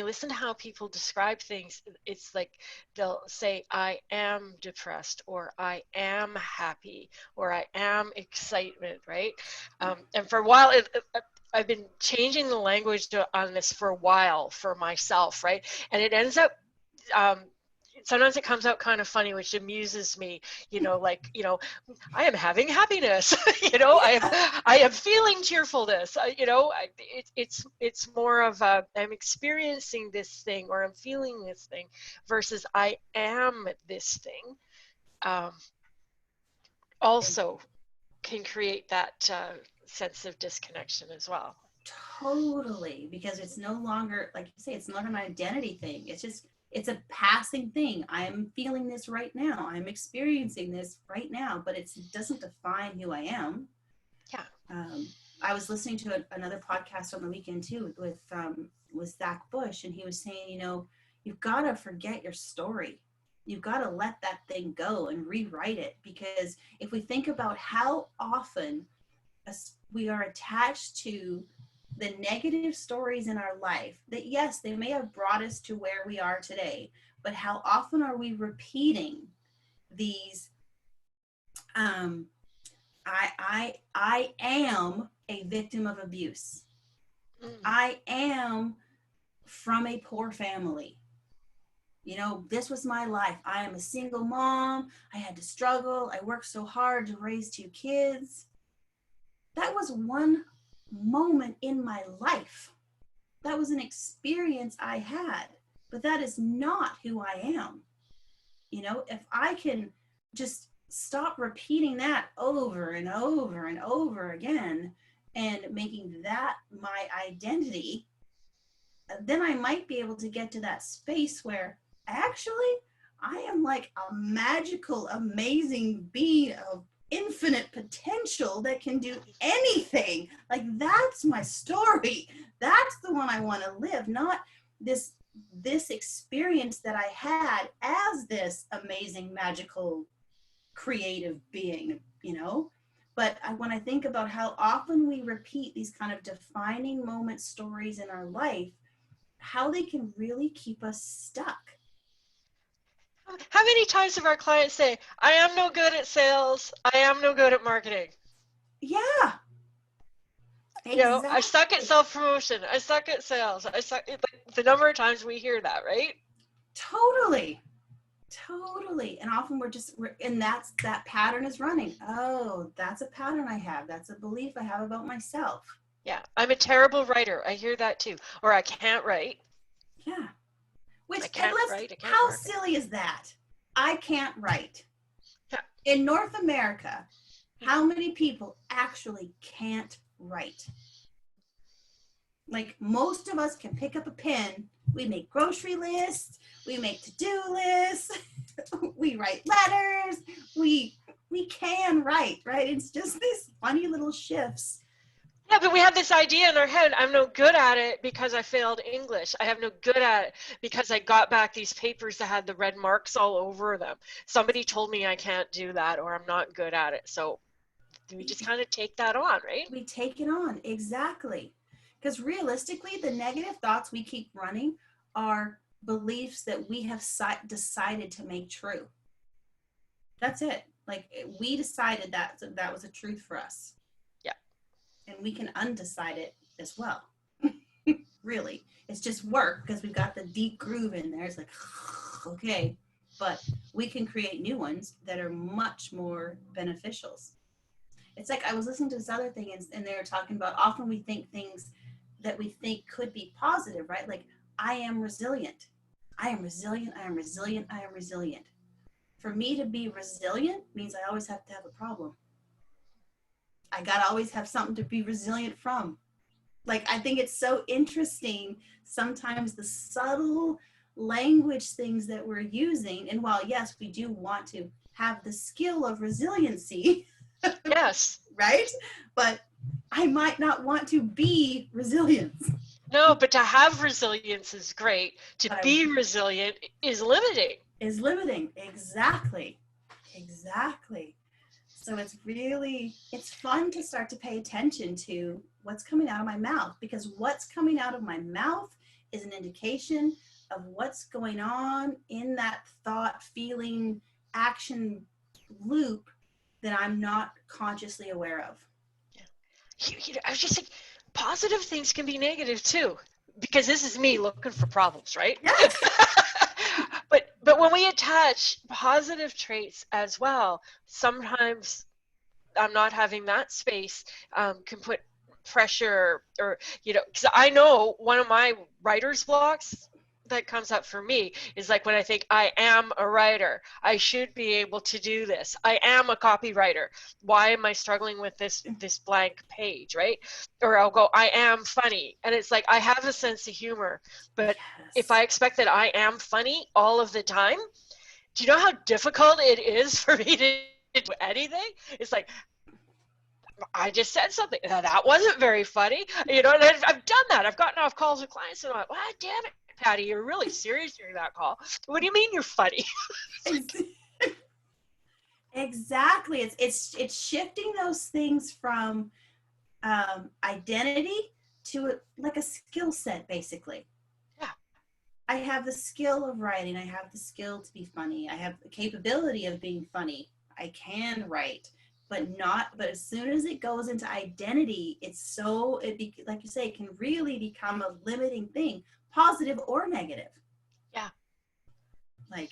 listen to how people describe things, it's like they'll say, I am depressed, or I am happy, or I am excitement, right? And for a while, I've been changing the language on this for a while for myself, right? And it ends up, sometimes it comes out kind of funny, which amuses me, I am having happiness. I am feeling cheerfulness. It's more of I'm experiencing this thing, or I'm feeling this thing, versus I am this thing. Also can create that sense of disconnection as well. Totally, because it's no longer, like you say, it's not an identity thing. It's a passing thing. I'm feeling this right now. I'm experiencing this right now, but it doesn't define who I am. Yeah. I was listening to another podcast on the weekend too with Zach Bush, and he was saying, you've got to forget your story. You've got to let that thing go and rewrite it, because if we think about how often we are attached to the negative stories in our life, that yes, they may have brought us to where we are today, but how often are we repeating these I am a victim of abuse. I am from a poor family. This was my life. I am a single mom. I had to struggle. I worked so hard to raise 2 kids. That was one moment in my life. That was an experience I had, but that is not who I am. If I can just stop repeating that over and over and over again and making that my identity, then I might be able to get to that space where actually I am like a magical, amazing being of infinite potential that can do anything. Like, that's my story. That's the one I want to live, not this experience that I had as this amazing, magical, creative being, But when I think about how often we repeat these kind of defining moment stories in our life, how they can really keep us stuck. How many times have our clients say, I am no good at sales, I am no good at marketing? Yeah. Exactly. I suck at self-promotion, I suck at sales, I suck at, like, the number of times we hear that, right? Totally. And often and that pattern is running. Oh, that's a pattern I have. That's a belief I have about myself. Yeah, I'm a terrible writer. I hear that too. Or I can't write. Yeah. I can't write. I can't how market. silly is that? I can't write. Yeah. In North America, how many people actually can't write? Like, most of us can pick up a pen. We make grocery lists. We make to-do lists. We write letters. We can write, right? It's just these funny little shifts. Yeah, but we have this idea in our head, I'm no good at it because I failed English. I have no good at it because I got back these papers that had the red marks all over them. Somebody told me I can't do that, or I'm not good at it. So we just kind of take that on, right? We take it on, exactly. Because realistically, the negative thoughts we keep running are beliefs that we have decided to make true. That's it. Like, we decided that was a truth for us. Yeah. And we can undecide it as well. Really. It's just work, because we've got the deep groove in there. It's like, okay. But we can create new ones that are much more beneficial. It's like, I was listening to this other thing, and they were talking about, often we think things that we think could be positive, right? Like, I am resilient. I am resilient. I am resilient. I am resilient. For me to be resilient means I always have to have a problem. I got to always have something to be resilient from. Like, I think it's so interesting sometimes the subtle language things that we're using. And while, yes, we do want to have the skill of resiliency. Yes. Right? But I might not want to be resilient. No, but to have resilience is great. To be resilient is limiting. Is limiting. Exactly. So it's fun to start to pay attention to what's coming out of my mouth, because what's coming out of my mouth is an indication of what's going on in that thought, feeling, action loop that I'm not consciously aware of. Yeah. I was just like, positive things can be negative too, because this is me looking for problems, right? Yes. But when we attach positive traits as well, sometimes I'm not having that space can put pressure, or because I know one of my writer's blocks that comes up for me is like when I think I am a writer, I should be able to do this, I am a copywriter, why am I struggling with this blank page, right? Or I'll go, I am funny, and it's like I have a sense of humor, but yes. If I expect that I am funny all of the time, do you know how difficult it is for me to do anything? It's like I just said something. That wasn't very funny. And I've done that. I've gotten off calls with clients and I'm like, wow, damn it, Patty, you're really serious during that call. What do you mean you're funny? Exactly. It's shifting those things from identity to like a skill set, basically. Yeah. I have the skill of writing. I have the skill to be funny. I have the capability of being funny. I can write, but not. But as soon as it goes into identity, like you say, it can really become a limiting thing, positive or negative. Yeah. Like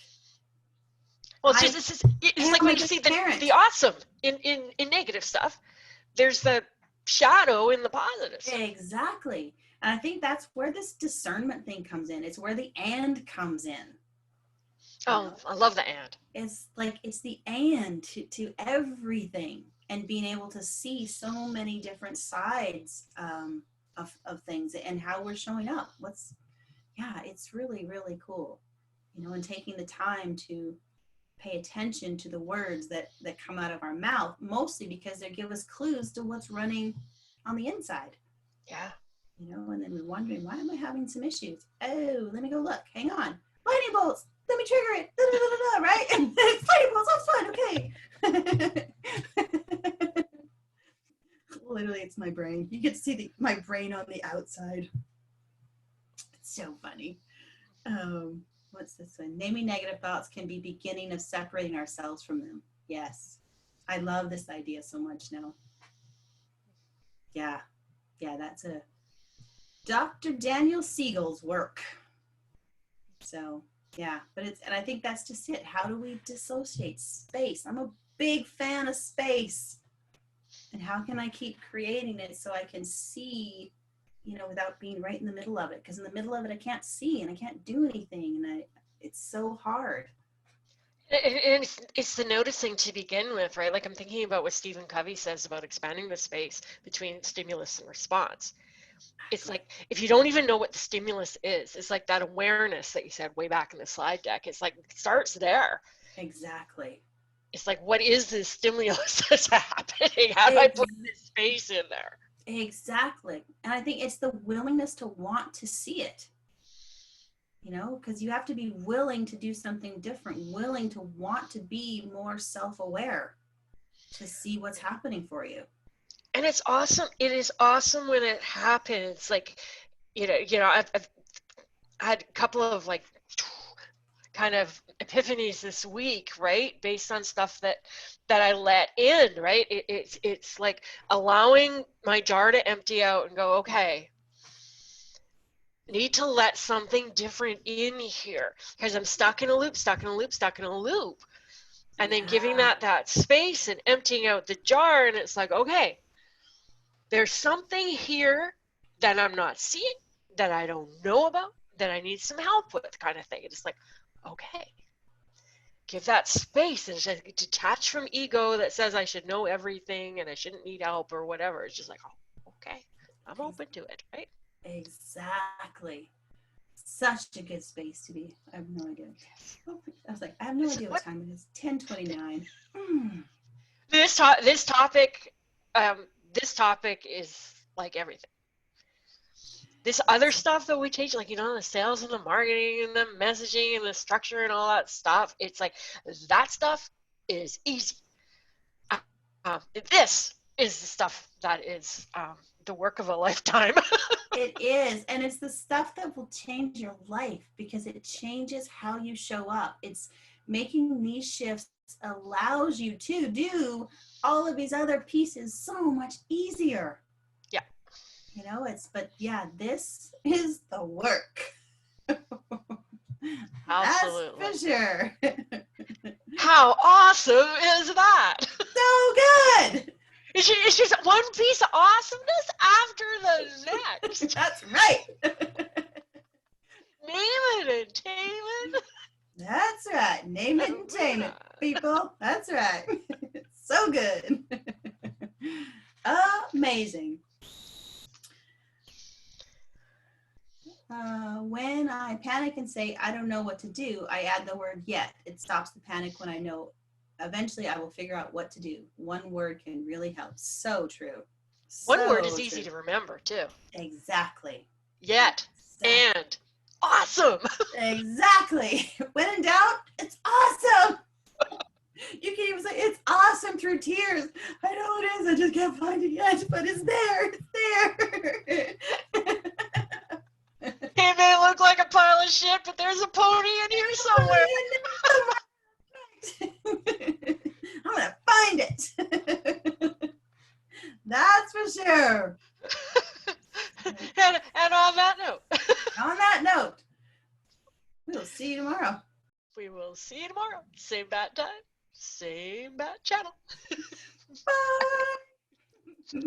Well, I it's like am when a you good see the parent. awesome in negative stuff, there's the shadow in the positives. Exactly. And I think that's where this discernment thing comes in. It's where the and comes in. You Oh, know, I love the and. it's like it's the and to everything, and being able to see so many different sides of things and how we're showing up. Yeah, it's really, really cool. And taking the time to pay attention to the words that come out of our mouth, mostly because they give us clues to what's running on the inside. Yeah. And then we're wondering, why am I having some issues? Oh, let me go look. Hang on. Lightning bolts. Let me trigger it. Da, da, da, da, da, right? And lightning bolts. Oh, fun. Okay. Literally, it's my brain. You get to see my brain on the outside. It's so funny. What's this one? Naming negative thoughts can be beginning of separating ourselves from them. Yes. I love this idea so much now. Yeah. Yeah, that's a Dr. Daniel Siegel's work. So, yeah, and I think that's just it. How do we dissociate space? I'm a big fan of space. And how can I keep creating it so I can see, without being right in the middle of it? Because in the middle of it, I can't see and I can't do anything. And it's so hard. And it's the noticing to begin with, right? Like I'm thinking about what Stephen Covey says about expanding the space between stimulus and response. It's like if you don't even know what the stimulus is, it's like that awareness that you said way back in the slide deck. It's like it starts there. Exactly. It's like, what is this stimulus that's happening? How do I Ex- put this space in there? exactly. And I think it's the willingness to want to see it. Because you have to be willing to do something different, willing to want to be more self-aware to see what's happening for you. And it's awesome. It is awesome when it happens. Like, I've had a couple of like kind of epiphanies this week, right? Based on stuff that I let in, right? It's like allowing my jar to empty out and go, okay, need to let something different in here because I'm stuck in a loop, stuck in a loop, stuck in a loop. And then giving Yeah, that space and emptying out the jar, and it's like, okay, there's something here that I'm not seeing, that I don't know about, that I need some help with, kind of thing. It's like, okay, give that space and just detach from ego that says I should know everything and I shouldn't need help or whatever. It's just like, oh, okay, I'm open to it, right? exactly. Such a good space to be. I have no idea. I was like, I have no idea what What time it is. 10:29. this topic, this topic is like everything. This other stuff that we teach, like the sales and the marketing and the messaging and the structure and all that stuff, it's like that stuff is easy. This is the stuff that is the work of a lifetime. It is. And it's the stuff that will change your life because it changes how you show up. It's making these shifts allows you to do all of these other pieces so much easier. Yeah, But yeah, this is the work. That's absolutely. for sure. How awesome is that? So good. It's just one piece of awesomeness after the next. That's right. Name it and tame it. That's right. Name it and tame it, people. That's right. So good. Amazing. When I panic and say, I don't know what to do, I add the word yet. It stops the panic when I know eventually I will figure out what to do. One word can really help. So true. One word So is easy true. to remember too. Exactly. Yet Exactly. and awesome. Exactly. When in doubt, it's awesome. You can even say it's awesome through tears. I know it is. I just can't find it yet, but it's there. It's there. It may look like a pile of shit, but there's a pony in here somewhere. I'm gonna find it. That's for sure. And on that note, On that note, we'll see you tomorrow. we will see you tomorrow. Same bat time, same bat channel. Bye.